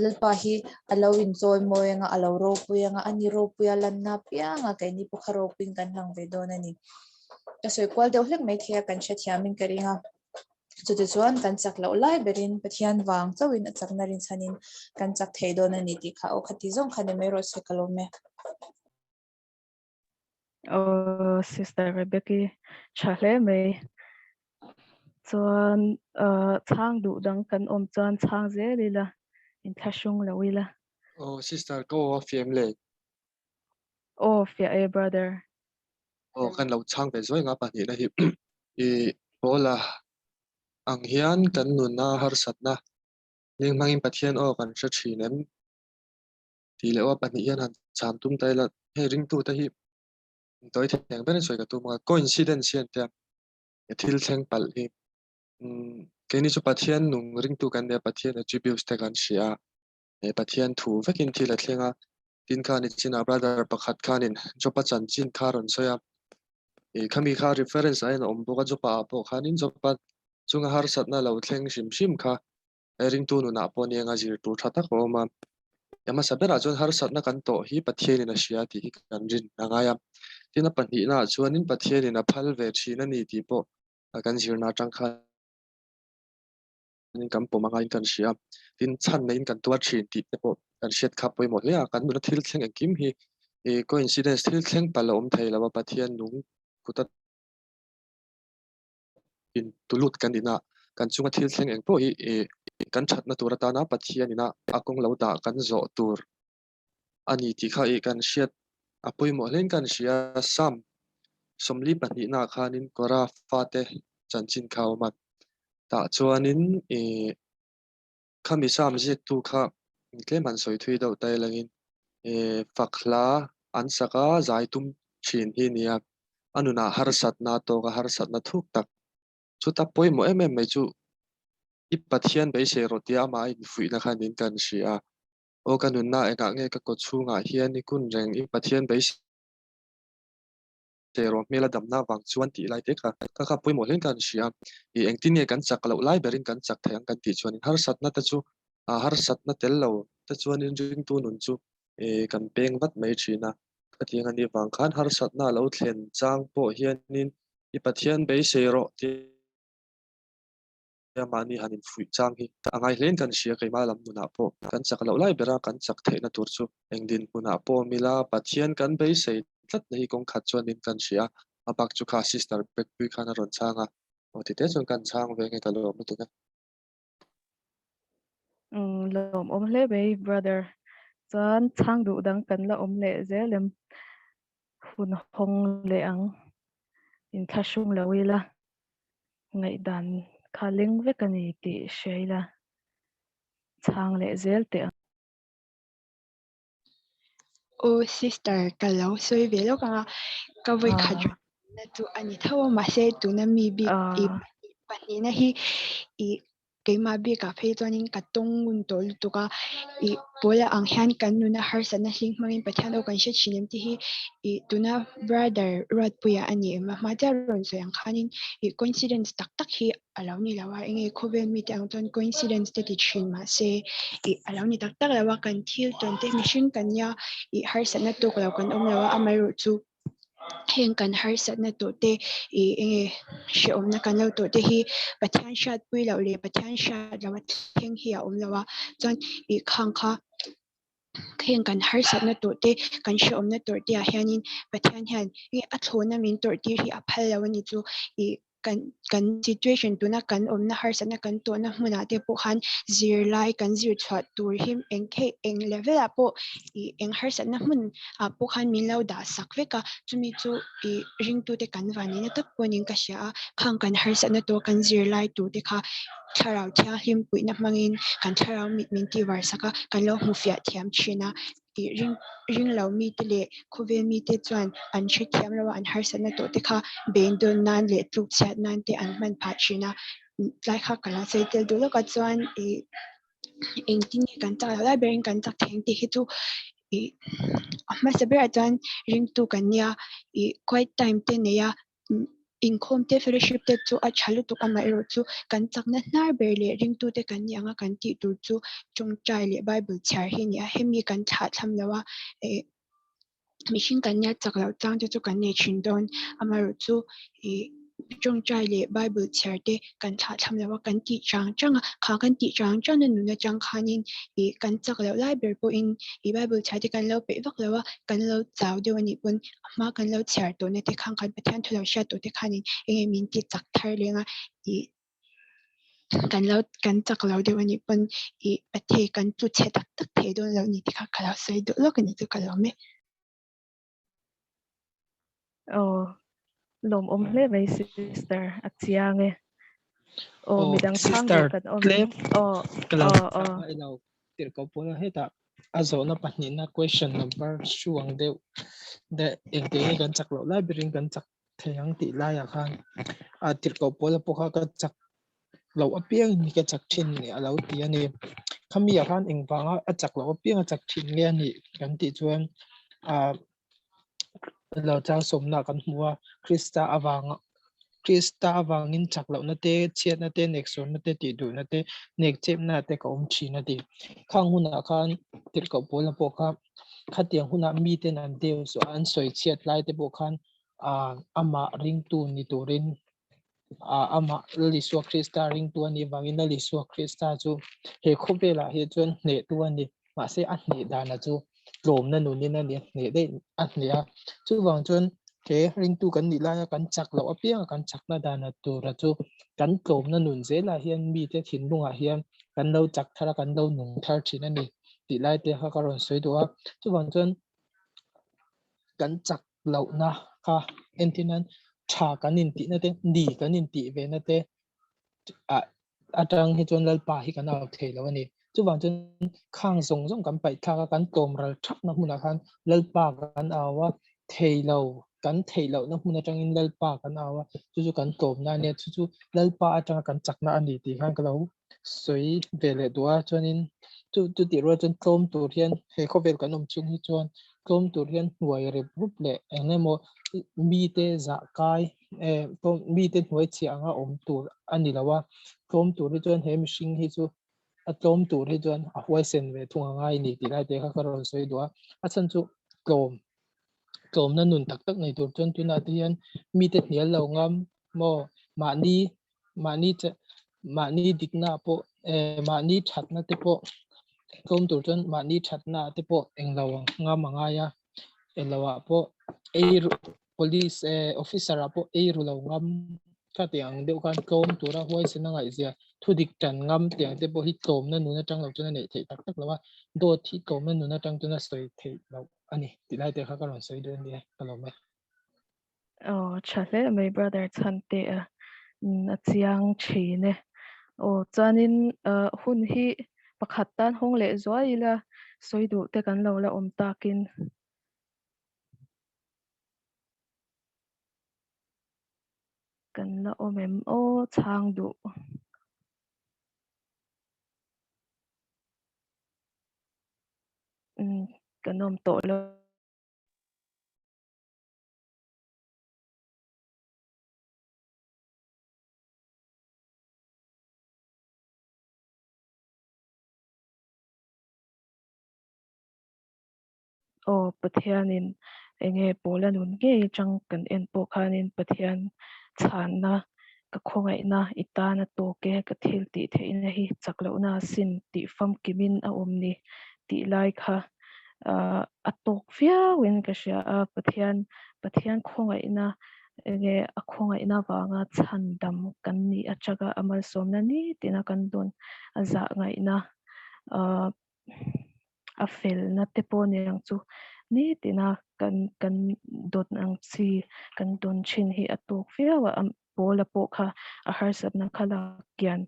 lalpa hi alo in joy moenga alo ro puanga ani ro puya lanna pianga kaini pukharo pin kan hang ve donani asoi kwal de hlek mai thia kan sha thiamin karinga chuti chuan kan chak lo lai berin pathian wang chawin a chakna rin chanin kan chak thei donani ti kha o khati zong khane mai ro se kalome Sister Rebecca chale mai chuan chang du dang kan om chuan chang ze lila in thashung lawila Oh, sister, go off family. fia a brother Oh, kan lau chang be zoi nga pa ni na hi. I bola ang hian kan nun na har sat na. Ning mangin pathian o kan sha thinem. Ti lewa pa ni hian han chan tum tai la he ring tu ta hi. Toi theng ben soi ka tu ma coincidence hian ta. Thil theng pal hi. Ke ni chu pathian nung ring tu kan de pathian attributes te kan sia. E pathian thu vekin thil a thlenga. Tin kha ni china brother pakhat khanin jopa chan chin kharon soya. Kami kha reference ai na omboka jopa apo khanin jopa chunga har satna lo thleng shim shim kha ring tu nu na po ni anga Zirtur thata ko ma yama sabera chon har satna kan to hi pathian na sia ti hi kan rin angaya tina panhi na chuanin pathian na phal ve thina ni ti po kan zirna tang kha nin kam po mangai kan sia tin chan nei kan tua thin ti te po kan shet kha poi mo le kan nu thil thleng kim hi coincidence thil thleng pala om thei lawa pathian nung kutat in tulut kan ina kan chunga thil thleng eng po hi kan that na turata na pathian ina akong lo da kan zo tur ani ti kha kan shet apoi mo len kan sia sam somli pani na khanin kora fate chanchin khawma ta chuanin khami sam je tu kha tleman soi thui do tai langin fakla ansaka zaitum chin hi nia anuna har satna to ga har satna thuk tak chuta poi mo mai chu I pathian be se rotia ma in fui na khanin kan sia o kanun na eka nge ka ko chunga hian ni kun reng I pathian be se ro mela dam na wang chuan ti lai te ka poi mo len kan sia engtin nge kan chak lo lai berin kan chak thang kan ti chuan har satna ta chu har satna tel lo ta chuan in ring tu nun chu kan peng vat mai thina ka tiang ani wang khan har satna lo thlen chang po hian nin I pathian be se ro ti mani hanin fui chang hi angai len kan sia kai malam nuna po kan chak lo lai bera kan chak theina tur chu engdin puna po mila pathian kan be sei tlat nei kong khat chuan in kan sia abak chu kha sister pek pui khana ron changa o ti te chon kan chang ve nge kalo mu tu na lom om le be brother chuan chang du dang kan la om le zelem hun hong le ang in thashung lawila ngai dan khaling ve kani ti sheila chang le zel te sister kalau soi ve lo ka ka voi khat na tu ani thawa ma se tu na mi bi pani na hi ke ma bi ka phei chuanin ka tong un tol tu ka pola ang hian kan nu na har sa na hing mangin pathian o kan she chinem ti hi tuna brother rod puya ani ma ma ja ron so yang khanin coincidence tak tak hi alaw ni lawa enge khovel mi tang ton coincidence te ti thin ma se alaw ni tak tak lawa kan thil ton te mission kan ya har sa na tu ko kan om lawa amai ro chu heng kan har sat na to te enge she om na kan lo to te hi pathian shat pui lo le pathian shat lawa theng hi a om lawa chon khang kha heng kan har sat na to te kan she om na to te a hianin pathian hian a thona min to te hi a phal lawa ni chu kan situation tu na kan om na har sat na kan to na hmuna te po khan zir lai kan zir chhuat tur him eng level a po eng har sat na hmun a po khan min lo da sak veka chumi chu ring tu te kan vani na tak ponin ka sha khang kan har sat na to kan zir lai tu te kha tharau thia him pui na mangin kan tharau mit min ti war saka kan lo mu fia thiam china ring lo mi te le khove mi te chuan an thi thiam lo an har sat na to te kha bein don nan le tluk chat nan te an man pha china lai kha kala sei tel du lo ka chuan eng tin kan ta la berin kan tak theng te hi chu ma saber chuan ring tu kan nia quite time te ne ya inkhom te fellowship te chu a chalu tu ka mai ro chu kan chakna hnar ber le ring tu te kan ni anga kan ti tur chu chung trai le bible char hi ni a hemi kan tha thlam lawa mihring kan nia chaklo chang te chu kan ne thin don amaro chu chung trai le bible char te kan tha thlam lawa kan ti chang changa kha kan ti chang chang na nu na chang khanin kan chaklo lai ber po in bible char te kan lo pe vak lawa kan lo chaw de wani pun ma kan lo char to ne te khang kan pathian thulo sha to te khanin enge min ti chak thar lenga kan chaklo de wani pun pathe kan chu che tak tak the don lo ni ti kha khala sai do lo kan tu kala me lom om hle mai sister achiange midang chang sister do kan om claim kalau oh ilo tir ko pula heta azo na pahni na question number suang de de engte kan chaklo la biring kan chak theyang ti la ya khan a tir ko pula pokha ka chak lo apiang ni ka chak thin ni alo ti ani khami ya khan engwanga a chak lo apiang a chak thin nge ani kan ti chuan a lo chang somna kan hmuwa Krista awangin chaklo na te chiat na te nexon na te ti du na te nek chep na te ka om chi na ti khang huna khan tir ko pola po kha khatiang huna mi te nan te so an soi chiat lai te po khan ama ring tu ni turin ama liswa Krista ring tu ani wangin na liswa Krista chu he khopela he chon ne tu ani ma se a ne da na chu lom na nu ni na ne de a ne a chu wang chon ke ring tu kan ni la kan chak lo apia kan chak na dana tu ra chu kan klom na nun ze la hian mi te thin lunga hian kan lo chak thara kan lo nung thar thin ani ti lai te ha karon soi do a chu wang chon kan chak lo na kha entinan tha kan in ti na te di kan in ti ve na te atang hi chon lal pa hi kan au thei lo ani chu wang chon khang zong zong kan pai tha kan tom ral thak na huna khan lal pa kan awa thei lo kan thei lo na huna tang in lal pa kan awa chu kan tom na ne chu lal pa atang kan chak na ani ti khan ka lo soi ve le dua chonin tu ti ro chon tom tur hian he kho vel kan om chung hi chon tom tur hian huai re rup le engemo mi te za kai tom mi te huai chi anga om tur ani lawa tom tur hi chon he mihring hi chu a tom tur hi chon a huai sen ve thunga ngai ni ti lai te kha karon soi dua a chan chu klom na nun tak tak nei tur chon tuna te hian mi te hnial lo ngam mo mani dikna po mani thatna te po klom tur chon mani thatna te po englo ngam anga ya englawa po police officer apo ru lo ngam ka tiang deuh kan klom tura huai sen ngai zia thudik tan ngam tiang te po hi klom na nun atang lo chon nei thei tak tak lawa do thi klom na nun atang chon soi thei lo ani ti lai te kha karon soi do ni kalom me chale mai brother chante achiang thine chuanin hun hi pakhat tan hong le zuaila soidu te kan lo la om takin kan la omem chang du kan om to lo pathianin enge pola nun ge chang kan en po khanin pathian chhanna ka khongai na itana to ke ka thil ti theina hi chaklo na sin ti fam kimin a omni ti lai kha atok fia win ka sha pathian khongai na enge a khongai na wanga chandam kan ni achaga amal somna ni tina kan don aza ngai na a fel na te po niang chu ni tina kan dot ang chi kan don chin hi atok fia wa am pola po kha a har sat na khala kian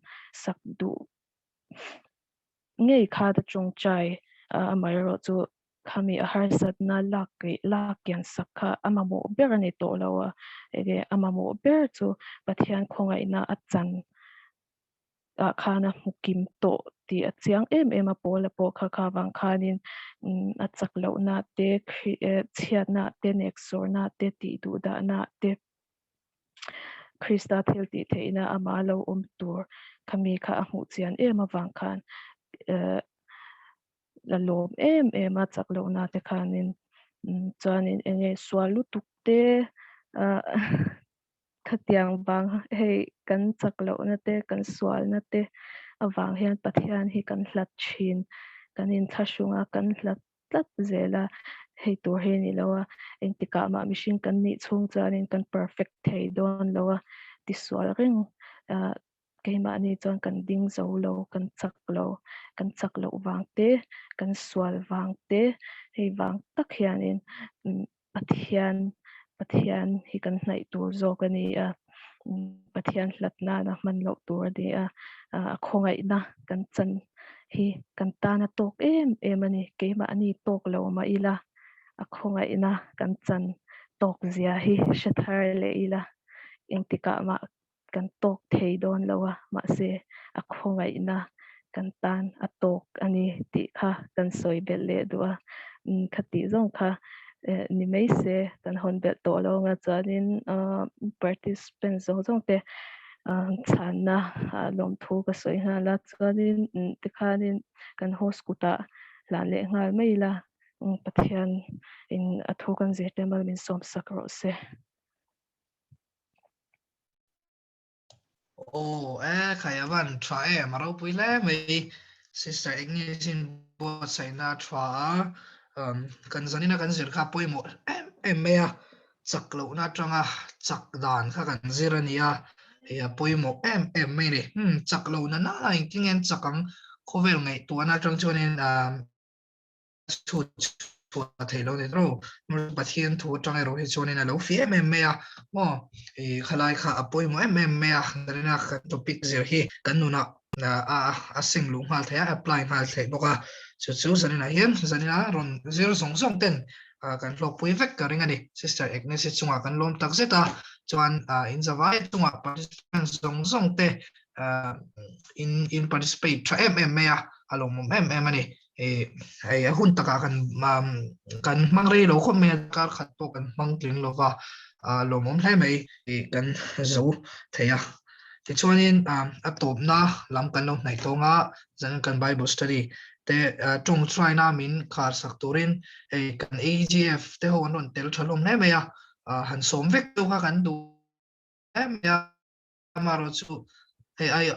sak du ngei kha da chung chai amai ro chu khami a har sat na lak kian sakha amamo ber ani to lawa ege amamo ber chu pathian khongai na achan khana mukim to ti achiang em a pola po kha kha wang khanin achak lo na te chiat na te nek sor na te ti du da na te Krista thil ti theina ama lo tur khami kha amu chian em awang khan la lom em a chak lo na te khanin chuanin enge swalu tukte khatiang bang hei kan chak lo na te kan swal na te awang hian pathian hi kan hlat thin kanin thashunga kan hlat tlat zela hei tur he ni lawa engtika ma mihring kan ni chung chuanin kan perfect thei don lawa ti swal ring keima ani chuan kan ding zo lo kan chak lo wangte kan swal wangte hei wang tak hianin pathian hi kan hnai tur zawk ani a pathian hlatna na hman lo tur ani a khongai na kan chan hi kan tana tok em ani keima ani tok lo ma ila a khongai na kan chan tok zia hi shathar le ila engtika ma kan tok thei don lawa ma se a khongai na kan tan a tok ani ti kha kan soi bel le duwa khati zong kha ni mai se kan hon bel to lo nga chuanin participant zong te chana lom thu ka soi na la chuanin tikhanin kan host kuta lan le ngal mai la pathian in athu kan zete mal min som sakro se Kaya van try marau puile mai sister Agnes in bot sai na twa kan zanina kan zir kha poi mo em mea chak lo na tanga chak dan kha kan zirania ya poi mo em mai ni chak lo na na ingin chakang khovel ngai to na tang chonin chu thei lo ni ro mer pathian thu tang ro hi chonin lo fi em mea mo khalai kha apoi mo em mea na kha topic zir hi kan nu na a sing lu ngal thea apply ngal thei boka chu zanina hian zanina ron zir song ten kan lo pui vek ka ringa ni sister Agnes chunga kan lom tak zeta chuan in zawai chunga participant zong te in participate tra mea along mom ani ai hun taka kan mangrei lo khom me kar khat to kan mangtling lova lo mom hlai mai kan zo theya ti chuanin atop na lam kan lo nai tonga zan kan bible study te tung try na min khar sak turin kan AGF te ho non tel thalom ne me ya han som vek to ka kan du ya maro chu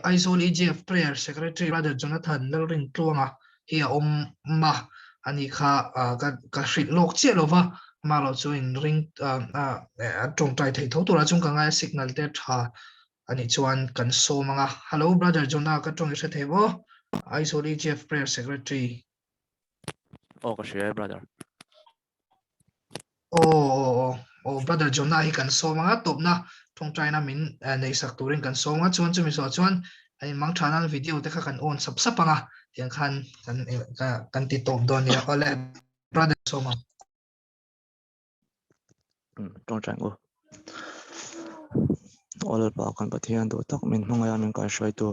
Aizawl AGF prayer secretary brother Jonathan lalring tuanga hi ma ani kha ka hrit lok che lova malo chu in ring tong tai thei tho tura chung ka nga signal te tha ani chuan kan so manga hello brother Jonah ka tong se thebo Aizawl AGF prayer secretary ka share brother brother Jonah hi kan so manga top na tong try na min nei sak turin kan so nga chuan chumi so chuan ai mang thana video te kha kan on sap anga tiang khan kan ti top don ya ole brother so ma tong chang go all pa kan pathian do tak min hmanga min ka Hruaitu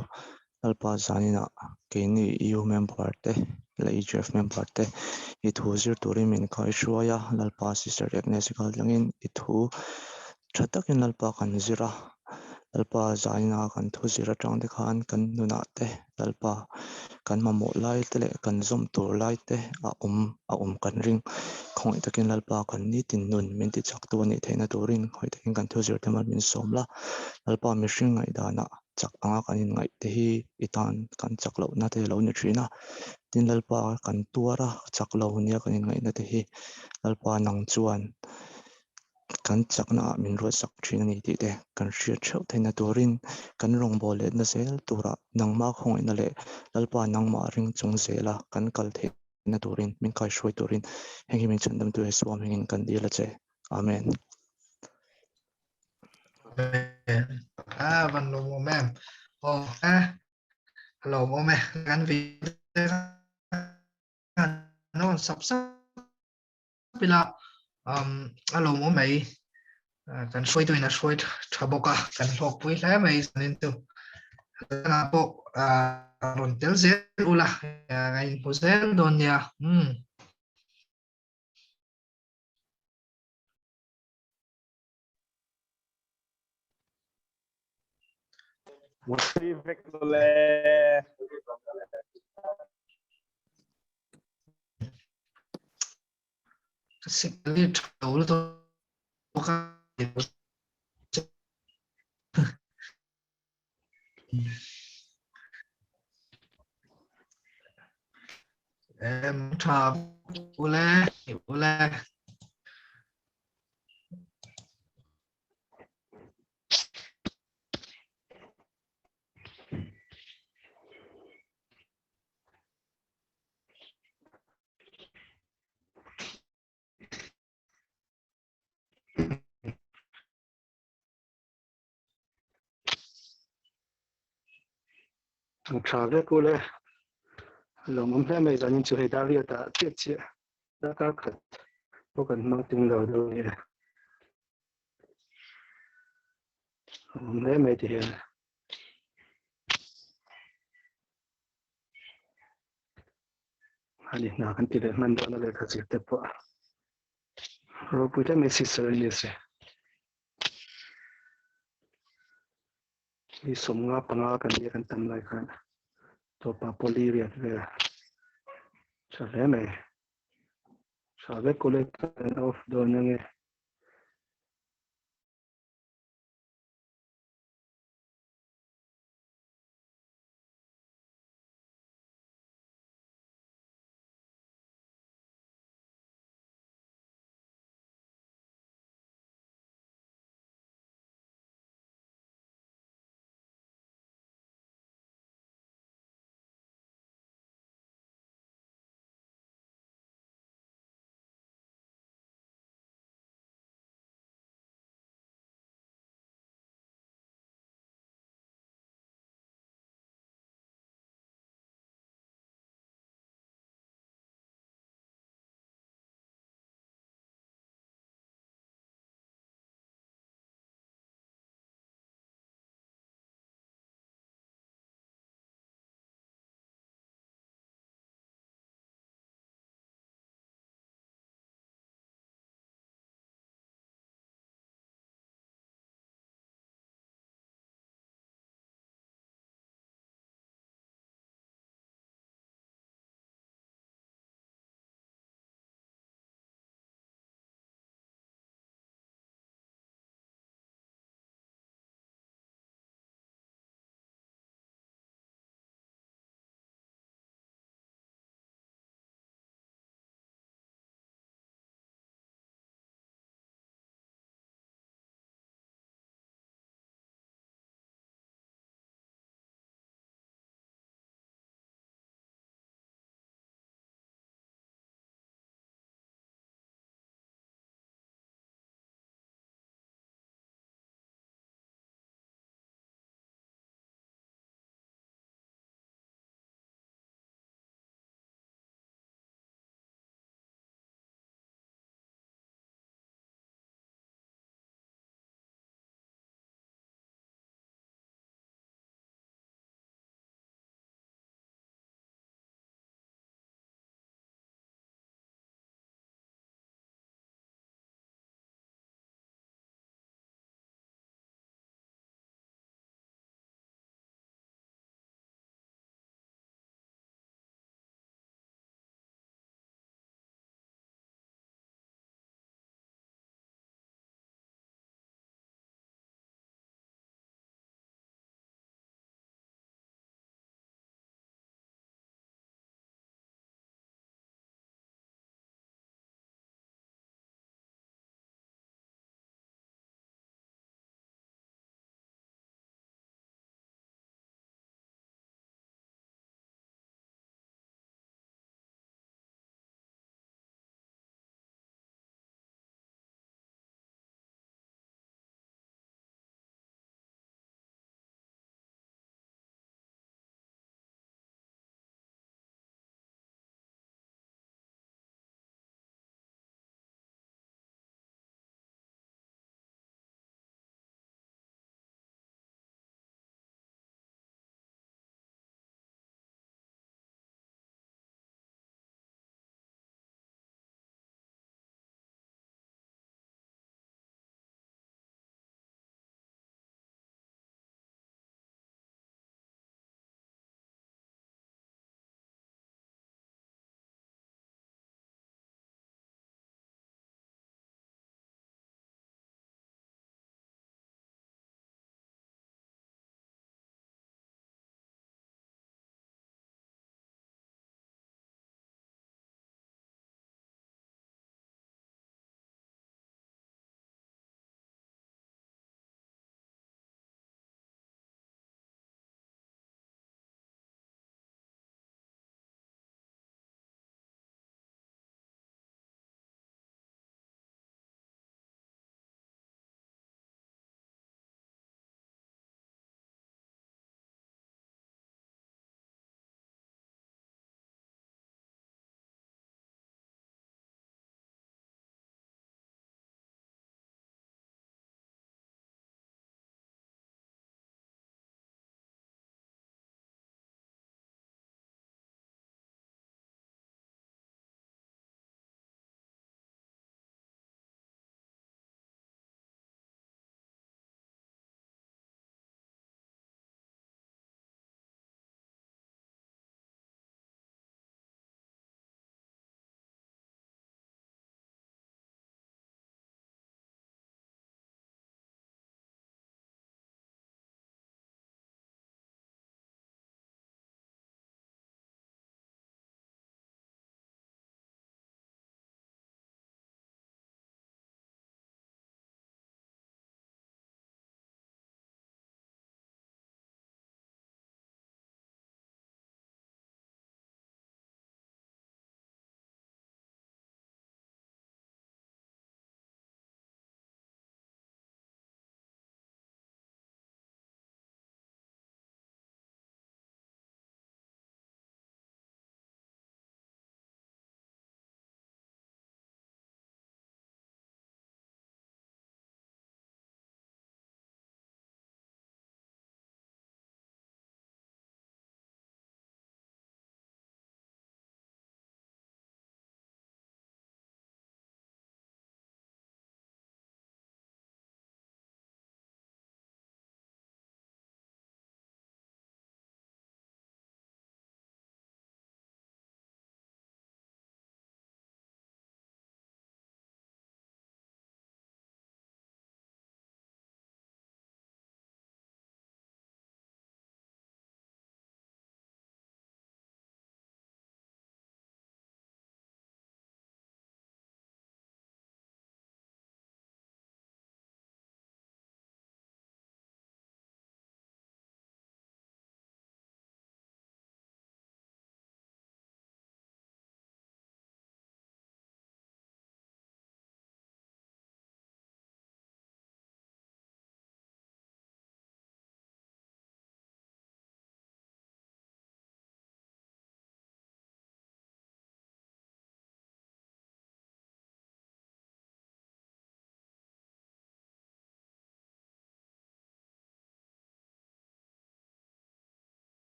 alpa zanina keini EU member te la EGF member te I thu Zirtur min kai Hruaia lalpa sister Agnes kal langin I thu thatak in lalpa kan zira lalpa zaina kan thu zira tang te khan kan nuna te lalpa kan mamo lai te le kan zom tur lai te a kan ring khoi takin lalpa kan ni tin nun min ti chak tu ni theina turin khoi takin kan thu zir te mar min somla lalpa mi hring ngai dana chak anga kan in ngai te hi itan kan chak lo na te lo ni thina tin lalpa kan tuara chak lo nia kan in ngai na te hi lalpa nang chuan kan chakna min ro sak thina ni ti te kan hria theu theina turin kan rong bol le na sel tura nangma khoi na le lalpa nangma ring chung zela kan kal the na turin min kai shoi turin hengi min chandam tu eswam hengin kan dila che amen van lo mo mem hello mo me gan vi non sắp sắp pila hello mo mei kan shoi tu ina shoi thaboka kan lok pui hle mei sanin tu na po ron tel zel ula ngai pozel don ya sikli thau to ka em tha ule Travel kule lo mom he mai zanin chu he daria ta che che da ka khat ko kan mang ting lo do ni mom he mai ti he ani na kan ti le man do na le ka chi te po ro pu te me si so ni se ni som nga pa nga kan ni kan tam lai khan to pa poli ria ve cha le me cha ve kule kan off do na nge